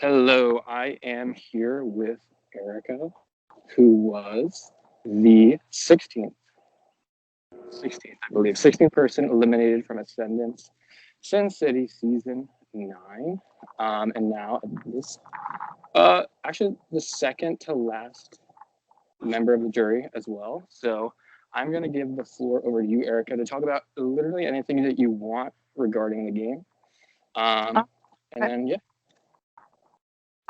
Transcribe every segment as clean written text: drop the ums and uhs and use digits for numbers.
Hello, I am here with Erica, who was the 16th person eliminated from Ascendance Sin City season 9. And now this, actually the second to last member of the jury as well. So I'm going to give the floor over to you, Erica, to talk about literally anything that you want regarding the game. Oh, And okay. then, yeah.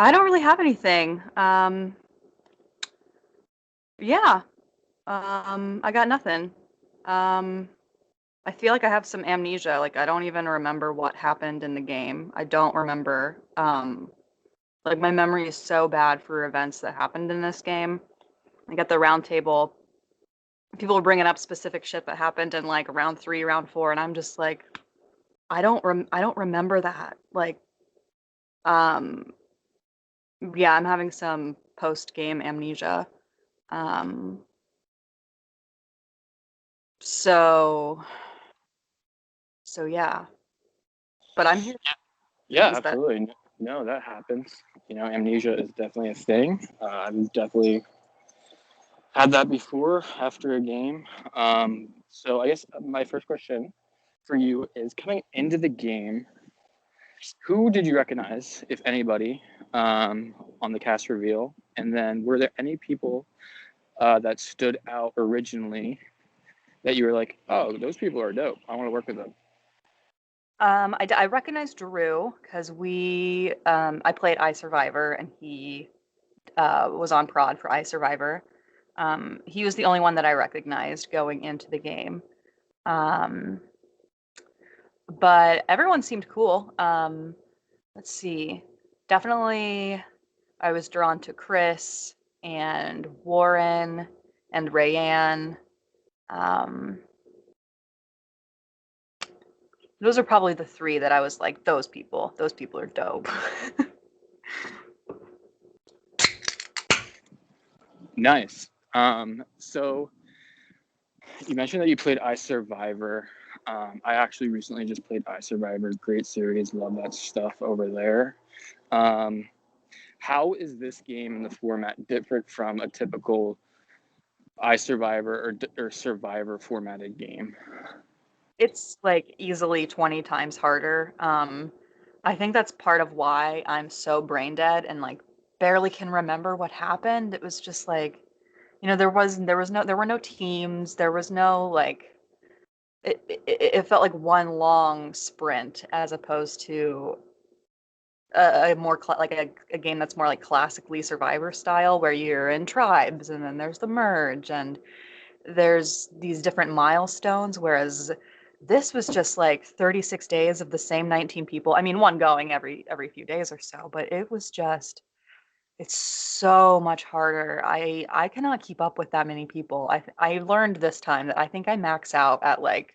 I don't really have anything. Yeah. I got nothing. Um, I feel like I have some amnesia. Like I don't even remember what happened in the game. I don't remember. Like my memory is so bad for events that happened in this game. Like at the round table, people were bringing up specific shit that happened in like round 3, round 4, and I'm just like, I don't remember that. Like, um, yeah, I'm having some post-game amnesia. Um, So so yeah, but I'm here. Yeah, Is that absolutely. No, that happens. Amnesia is definitely a thing. I've definitely had that before after a game. So I guess my first question for you is coming into the game, who did you recognize, if anybody, on the cast reveal? And then were there any people that stood out originally that you were like, oh, those people are dope. I want to work with them? I recognize Drew because I played iSurvivor and he was on prod for iSurvivor. He was the only one that I recognized going into the game. Um, but everyone seemed cool. Let's see. Definitely I was drawn to Chris and Warren and Rayanne. Um, Those are probably the three that I was like, those people are dope. Nice. So you mentioned that you played iSurvivor. I actually recently just played iSurvivor. Great series. Love that stuff over there. Um, how is this game and the format different from a typical iSurvivor or Survivor formatted game? It's like easily 20 times harder. I think that's part of why I'm so brain dead and like barely can remember what happened. It was just like, there were no teams, there was no like it felt like one long sprint as opposed to a more like a game that's more like classically Survivor style where you're in tribes and then there's the merge and there's these different milestones, whereas this was just like 36 days of the same 19 people. I mean, one going every few days or so, but it's so much harder. I cannot keep up with that many people. I learned this time that I think I max out at like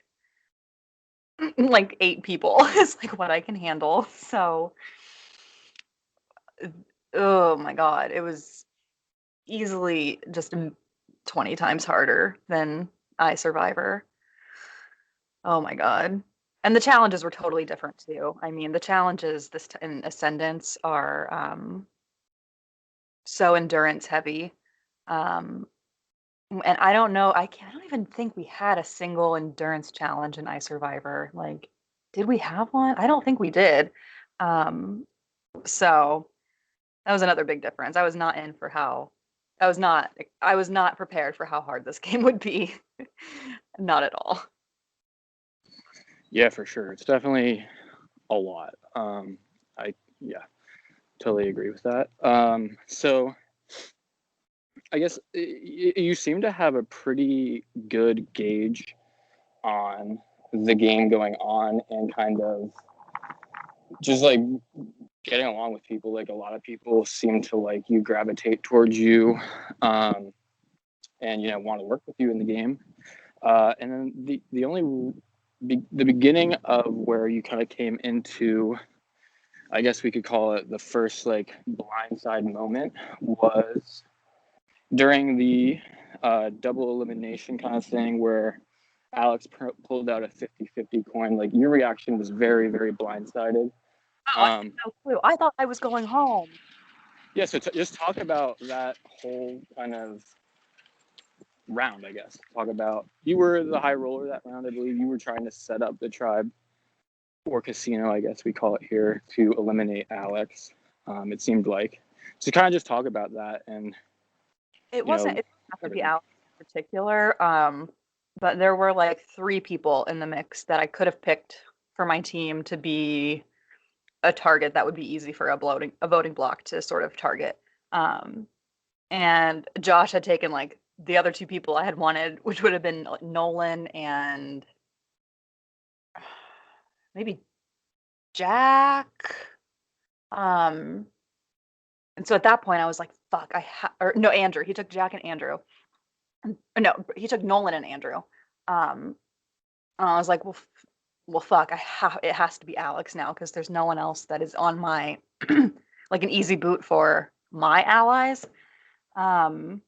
like 8 people is like what I can handle. So, oh my God, it was easily just 20 times harder than iSurvivor. Oh my God. And the challenges were totally different too. I mean, the challenges in Ascendance are so endurance heavy. Um, and I don't know, I don't even think we had a single endurance challenge in iSurvivor. Like, did we have one? I don't think we did. Um, so that was another big difference. I was not I was not prepared for how hard this game would be. Not at all. Yeah, for sure. It's definitely a lot. I yeah, totally agree with that. So I guess you seem to have a pretty good gauge on the game going on and kind of just like getting along with people. Like a lot of people seem to like you, gravitate towards you, um, and want to work with you in the game. And then the beginning of where you kind of came into, I guess we could call it the first like blindside moment, was during the double elimination kind of thing where Alex pulled out a 50-50 coin. Like your reaction was very, very blindsided. Oh, I had no clue. I thought I was going home. Yeah, so just talk about that whole kind of round, I guess. Talk about, you were the high roller that round, I believe. You were trying to set up the tribe or casino, I guess we call it here, to eliminate Alex. It seemed like. So kind of just talk about that and, It you wasn't. know, It didn't have to be everything. Alex in particular. But there were like three people in the mix that I could have picked for my team to be a target that would be easy for a voting block to sort of target. Um, and Josh had taken like the other two people I had wanted, which would have been like, Nolan and maybe Jack. Um, and so at that point, I was like, "Fuck!" Or no, Andrew. He took Jack and Andrew. No, he took Nolan and Andrew. Um, and I was like, well, fuck. It has to be Alex now because there's no one else that is on my like an easy boot for my allies. Um,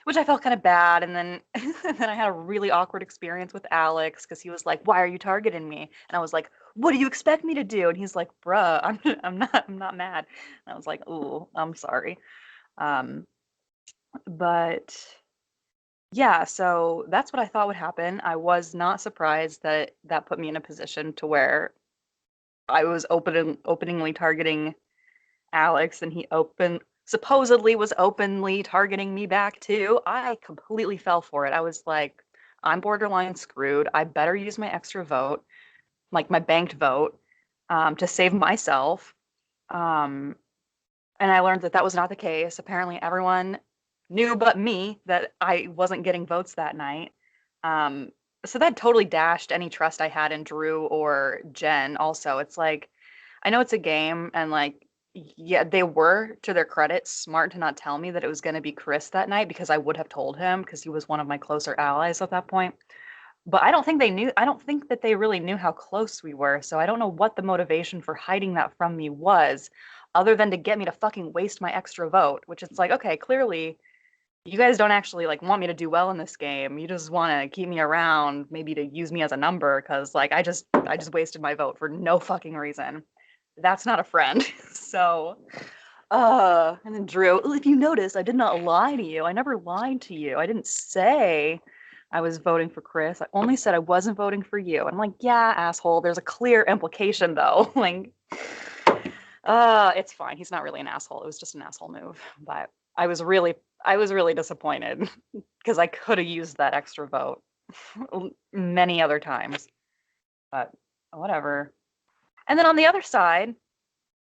which I felt kind of bad. And then and then I had a really awkward experience with Alex because he was like, "Why are you targeting me?" And I was like, "What do you expect me to do?" And he's like, "Bruh, I'm not mad." And I was like, "Ooh, I'm sorry." Um, but yeah, so that's what I thought would happen. I was not surprised that that put me in a position to where I was openingly targeting Alex, and he supposedly was openly targeting me back too. I completely fell for it. I was like, I'm borderline screwed. I better use my extra vote, like my banked vote, to save myself. Um, and I learned that that was not the case. Apparently, everyone knew but me that I wasn't getting votes that night. Um, so that totally dashed any trust I had in Drew or Jen. Also, it's like, I know it's a game, and like, yeah, they were, to their credit, smart to not tell me that it was going to be Chris that night because I would have told him because he was one of my closer allies at that point. But I don't think they knew, I don't think that they really knew how close we were. So I don't know what the motivation for hiding that from me was, other than to get me to fucking waste my extra vote, which it's like, okay, clearly you guys don't actually like want me to do well in this game. You just want to keep me around, maybe to use me as a number, because like I just wasted my vote for no fucking reason. That's not a friend. So and then Drew, "Well, if you notice, I did not lie to you. I never lied to you. I didn't say I was voting for Chris. I only said I wasn't voting for you." And I'm like, yeah, asshole. There's a clear implication though. Like, it's fine. He's not really an asshole. It was just an asshole move. But I was really, I was really disappointed because I could have used that extra vote many other times. But whatever. And then on the other side,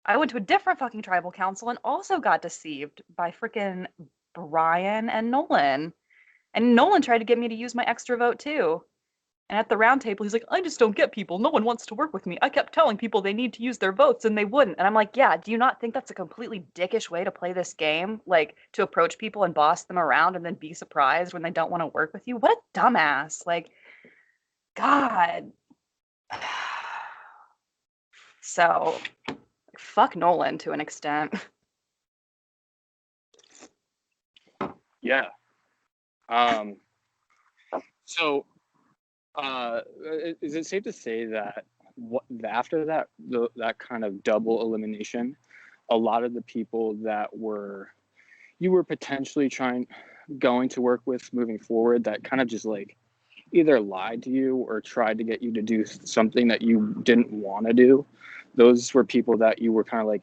I went to a different fucking tribal council and also got deceived by freaking Brian and Nolan. And Nolan tried to get me to use my extra vote too. And at the round table, he's like, "I just don't get people. No one wants to work with me. I kept telling people they need to use their votes and they wouldn't." And I'm like, yeah, do you not think that's a completely dickish way to play this game? Like, to approach people and boss them around and then be surprised when they don't want to work with you? What a dumbass. Like, God. So, fuck Nolan to an extent. Yeah. Um, so, is it safe to say that after that kind of double elimination, a lot of the people that you were potentially going to work with moving forward, that kind of just like either lied to you or tried to get you to do something that you didn't want to do, those were people that you were kind of like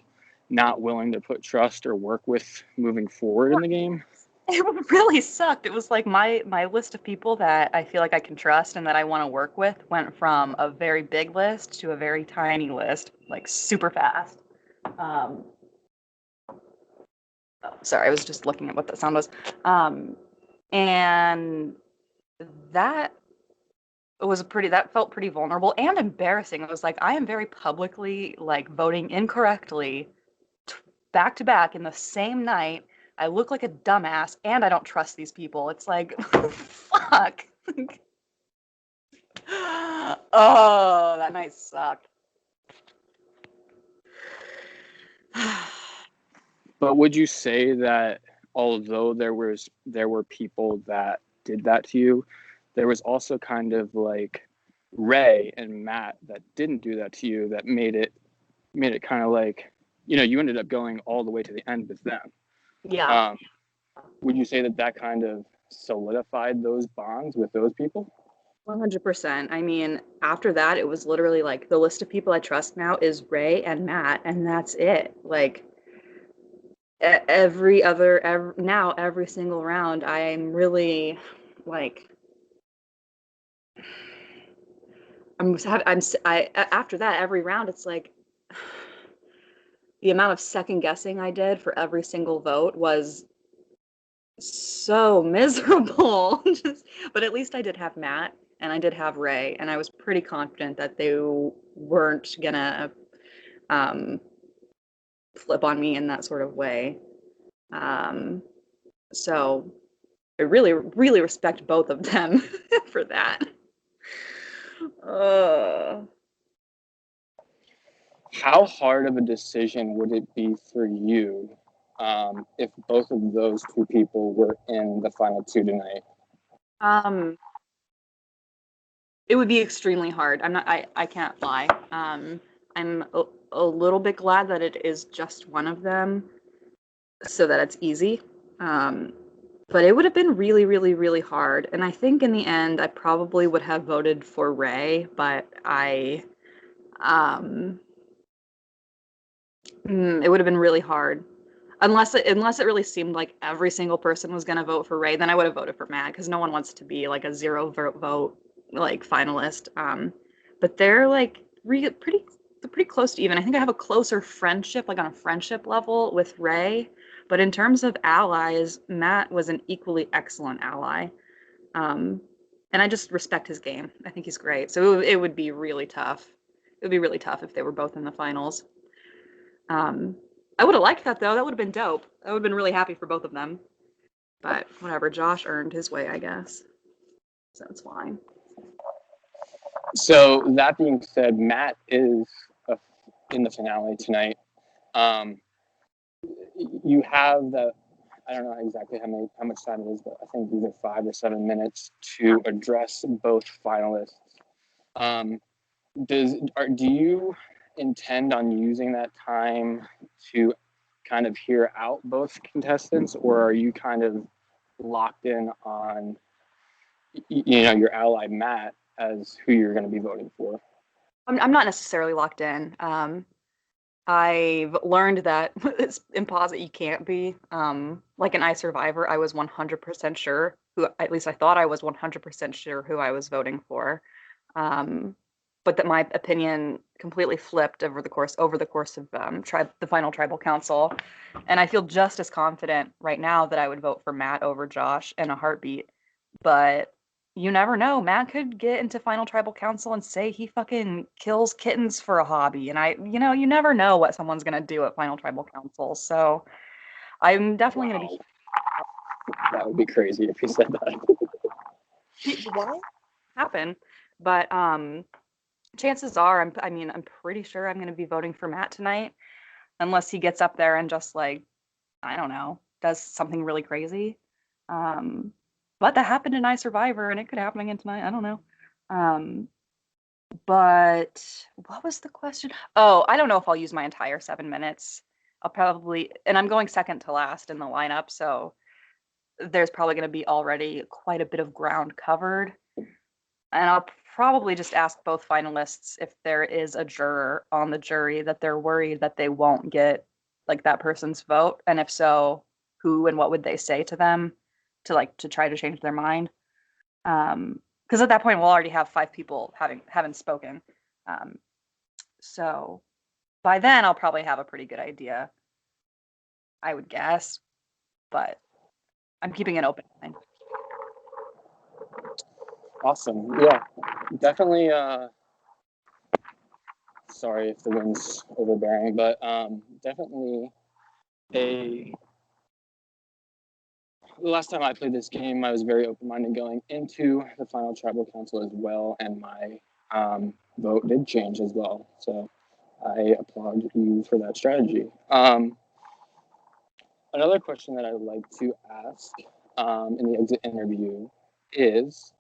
not willing to put trust or work with moving forward in the game? It really sucked. It was like my list of people that I feel like I can trust and that I want to work with went from a very big list to a very tiny list, like super fast. Um, Sorry, I was just looking at what that sound was. And that that felt pretty vulnerable and embarrassing. It was like I am very publicly like voting incorrectly back to back in the same night. I look like a dumbass and I don't trust these people. It's like, fuck. Oh, that night sucked. But would you say that although there were people that did that to you, there was also kind of like Ray and Matt that didn't do that to you, that made it made it kind of like, you ended up going all the way to the end with them. Yeah. Would you say that kind of solidified those bonds with those people? 100%. I mean, after that, it was literally like the list of people I trust now is Ray and Matt, and that's it. Like every single round, I'm really like after that every round, it's like the amount of second guessing I did for every single vote was so miserable. But at least I did have Matt and I did have Ray, and I was pretty confident that they weren't gonna um, flip on me in that sort of way. Um, so I really, really respect both of them for that. Uh, How hard of a decision would it be for you if both of those two people were in the final two tonight? um, it would be extremely hard. I can't lie. I'm a little bit glad that it is just one of them so that it's easy. Um, but it would have been really, really, really hard. And I think in the end, I probably would have voted for Ray, but um, it would have been really hard. Unless it really seemed like every single person was going to vote for Ray, then I would have voted for Matt because no one wants to be like a zero vote like finalist. But they're like pretty close to even. I think I have a closer friendship, like on a friendship level, with Ray. But in terms of allies, Matt was an equally excellent ally. Um, and I just respect his game. I think he's great. So it would be really tough. It would be really tough if they were both in the finals. Um, I would have liked that though. That would have been dope. I would have been really happy for both of them. But whatever, Josh earned his way, I guess. So it's fine. So that being said, Matt is in the finale tonight. You have the, I don't know exactly how much time it is, but I think either 5 or 7 minutes to address both finalists. Do you intend on using that time to kind of hear out both contestants, or are you kind of locked in on your ally Matt as who you're going to be voting for? I'm not necessarily locked in. I've learned that it's impossible. You can't be. Like an iSurvivor, I was 100% sure who, at least I thought I was 100% sure who I was voting for. Um, but that my opinion completely flipped over the course of the final tribal council, and I feel just as confident right now that I would vote for Matt over Josh in a heartbeat. But you never know. Matt could get into final tribal council and say he fucking kills kittens for a hobby, and you never know what someone's gonna do at final tribal council. So I'm definitely gonna Wow, that would be crazy if he said that. be what happen, but chances are, I'm pretty sure I'm going to be voting for Matt tonight, unless he gets up there and just like, I don't know, does something really crazy. Um, but that happened in iSurvivor, and it could happen again tonight. I don't know. Um, but what was the question? Oh, I don't know if I'll use my entire 7 minutes. I'll probably, and I'm going second to last in the lineup, so there's probably going to be already quite a bit of ground covered. And I'll probably just ask both finalists if there is a juror on the jury that they're worried that they won't get like that person's vote, and if so, who and what would they say to them to try to change their mind. Because at that point we'll already have 5 people having spoken. Um, so by then I'll probably have a pretty good idea, I would guess, but I'm keeping an open mind. Awesome. Yeah, definitely. Sorry if the wind's overbearing, but definitely a. The last time I played this game, I was very open-minded going into the final tribal council as well, and my vote did change as well. So I applaud you for that strategy. Another question that I would like to ask in the exit interview is,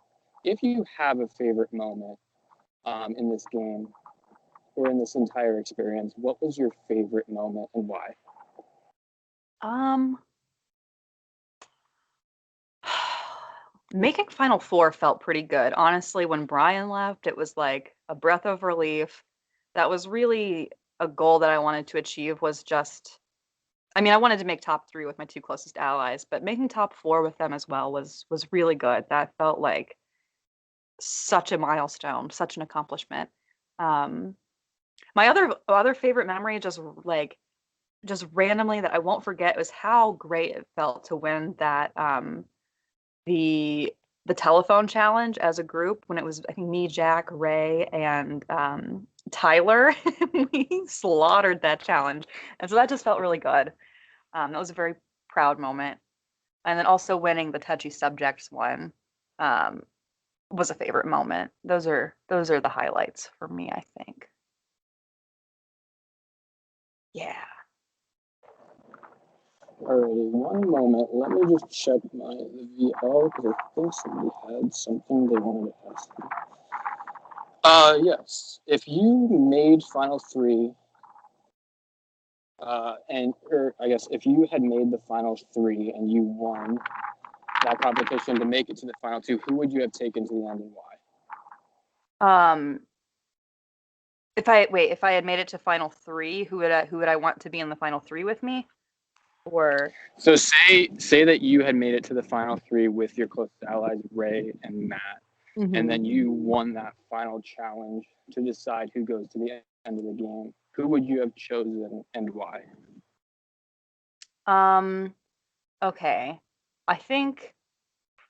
if you have a favorite moment in this game, or in this entire experience, what was your favorite moment and why? Um, Making Final Four felt pretty good. Honestly, when Brian left, it was like a breath of relief. That was really a goal that I wanted to achieve was just I mean, I wanted to make top 3 with my 2 closest allies, but making top 4 with them as well was really good. That felt like such a milestone, such an accomplishment. Um, my other favorite memory, just randomly that I won't forget, was how great it felt to win that the the telephone challenge as a group when it was I think me, Jack, Ray, and Tyler. We slaughtered that challenge, and so that just felt really good. That was a very proud moment, and then also winning the touchy subjects one um, was a favorite moment. Those are the highlights for me, I think. Yeah. Alrighty, one moment. Let me just check my VL because I think somebody had something they wanted to ask me. Yes. If you made Final Three, or I guess if you had made the Final Three and you won that competition to make it to the Final Two, who would you have taken to the end and why? Um, if I had made it to final three, who would I want to be in the final three with me? Or So say that you had made it to the Final Three with your closest allies, Ray and Matt, and Mhm. then you won that final challenge to decide who goes to the end of the game. Who would you have chosen and why? um, okay. I think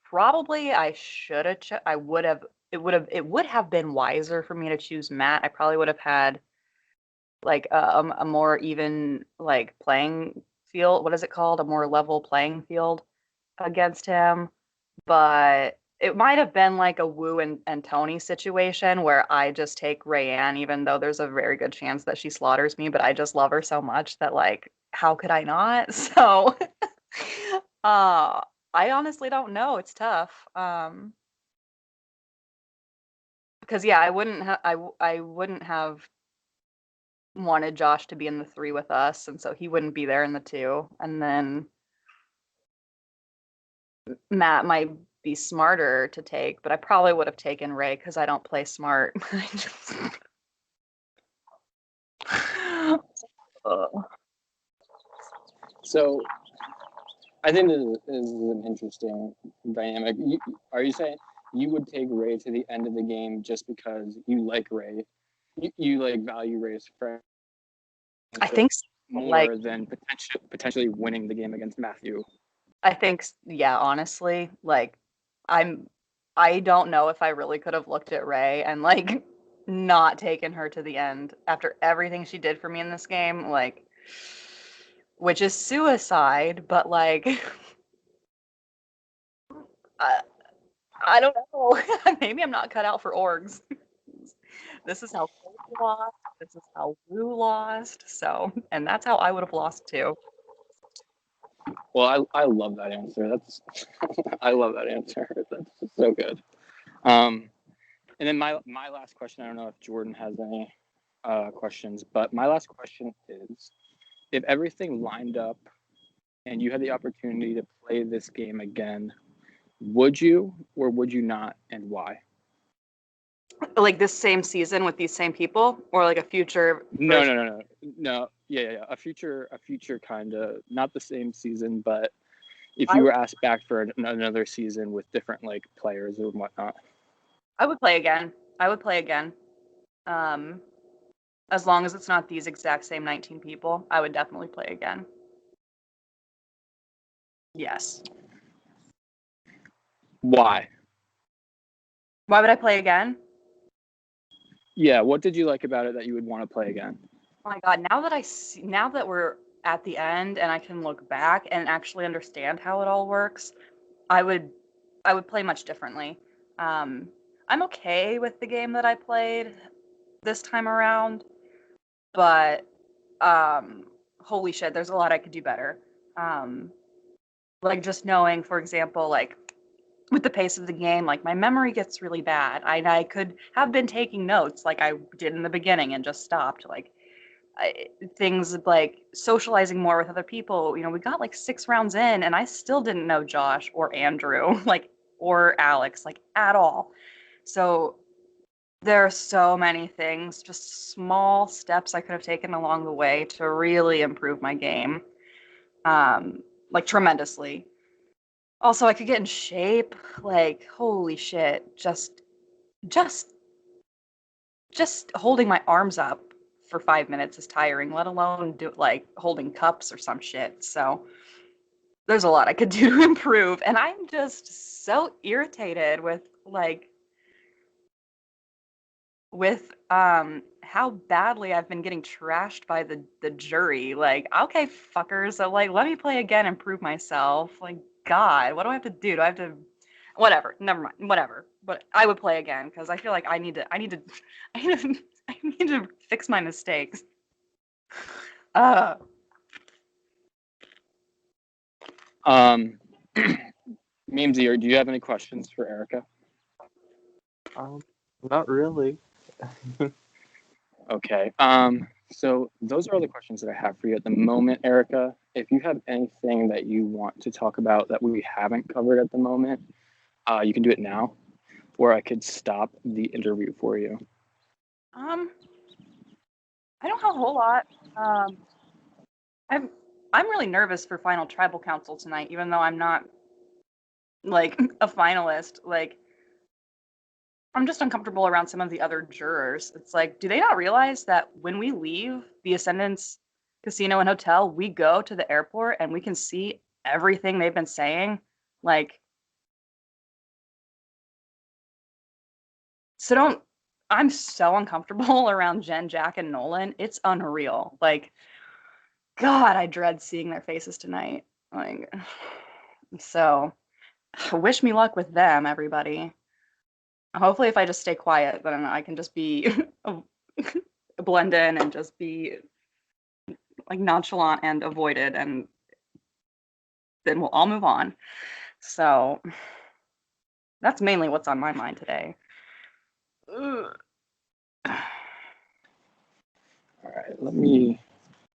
probably I should have. I would have. It would have been wiser for me to choose Matt. I probably would have had like a more even like playing field. What is it called? A more level playing field against him. But it might have been like a Wu and Tony situation where I just take Rayanne, even though there's a very good chance that she slaughters me, but I just love her so much that like, how could I not? So, uh, I honestly don't know. It's tough. Because yeah, I wouldn't have wanted Josh to be in the three with us, and so he wouldn't be there in the two. And then Matt might be smarter to take, but I probably would have taken Ray because I don't play smart. Ugh. So I think this is an interesting dynamic. Are you saying you would take Ray to the end of the game just because you like Ray? You like value Ray's I friendship think like more than potentially winning the game against Matthew. yeah, honestly, like I'm I don't know if I really could have looked at Ray and like not taken her to the end after everything she did for me in this game, like which is suicide, but like I, I don't know. Maybe I'm not cut out for orgs. This is how Cole lost. This is how Wu lost. So, and that's how I would have lost too. Well, I love that answer. That's I love that answer. That's so good. Um, and then my last question. I don't know if Jordan has any questions, but my last question is: if everything lined up and you had the opportunity to play this game again, would you or would you not, and why? Like this same season with these same people, or like a future No, version. no, no, no, no. Yeah, yeah, yeah. A future kind of not the same season, but if I you were asked back for another season with different like players and whatnot. I would play again. I would play again. Um, as long as it's not these exact same 19 people, I would definitely play again. Yes. Why? Why would I play again? Yeah, what did you like about it that you would want to play again? Oh my God, now that we're at the end and I can look back and actually understand how it all works, I would I would play much differently. Um, I'm okay with the game that I played this time around, but um, holy shit, there's a lot I could do better. Um, like just knowing, for example, like with the pace of the game, like my memory gets really bad. I could have been taking notes like I did in the beginning and just stopped. Like things like socializing more with other people. You know, we got like 6 rounds in, and I still didn't know Josh or Andrew, like or Alex, like at all. So there are so many things, just small steps I could have taken along the way to really improve my game, like tremendously. Also, I could get in shape. Like, holy shit, just just holding my arms up for 5 minutes is tiring, let alone do like holding cups or some shit. So there's a lot I could do to improve, and I'm just so irritated with how badly I've been getting trashed by the jury. Like, okay, fuckers, so like let me play again and prove myself. Like, God, what do I have to do? Do I have to whatever, never mind, whatever. But I would play again because I feel like I need to I need to I need to fix my mistakes. Uh Um, Memesy, or do you have any questions for Erica? Not really. Okay. So those are all the questions that I have for you at the moment, Erica. If you have anything that you want to talk about that we haven't covered at the moment, you can do it now, or I could stop the interview for you. um I don't have a whole lot. Um I'm really nervous for final tribal council tonight, even though I'm not like a finalist. Like I'm just uncomfortable around some of the other jurors. It's like, do they not realize that when we leave the Ascendance Casino and Hotel, we go to the airport and we can see everything they've been saying? Like, so don't, I'm so uncomfortable around Jen, Jack, and Nolan. It's unreal. Like, God, I dread seeing their faces tonight. Like, so wish me luck with them, everybody. Hopefully, if I just stay quiet, then I can just be blend in and just be like nonchalant and avoided, and then we'll all move on. So that's mainly what's on my mind today. All right. Let me